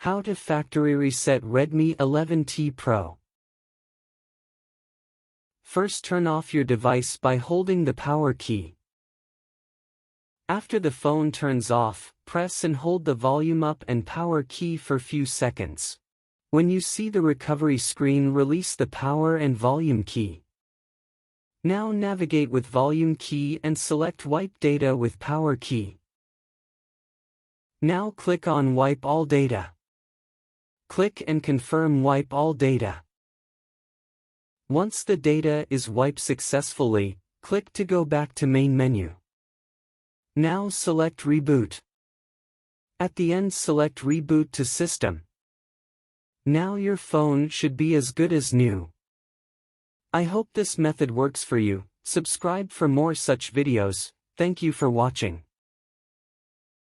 How to factory reset Redmi 11T Pro. First, turn off your device by holding the power key. After the phone turns off, press and hold the volume up and power key for few seconds. When you see the recovery screen, release the power and volume key. Now navigate with volume key and select Wipe Data with power key. Now click on Wipe All Data. Click and confirm Wipe All Data. Once the data is wiped successfully, click to go back to main menu. Now select Reboot. At the end, select Reboot to System. Now your phone should be as good as new. I hope this method works for you. Subscribe for more such videos. Thank you for watching.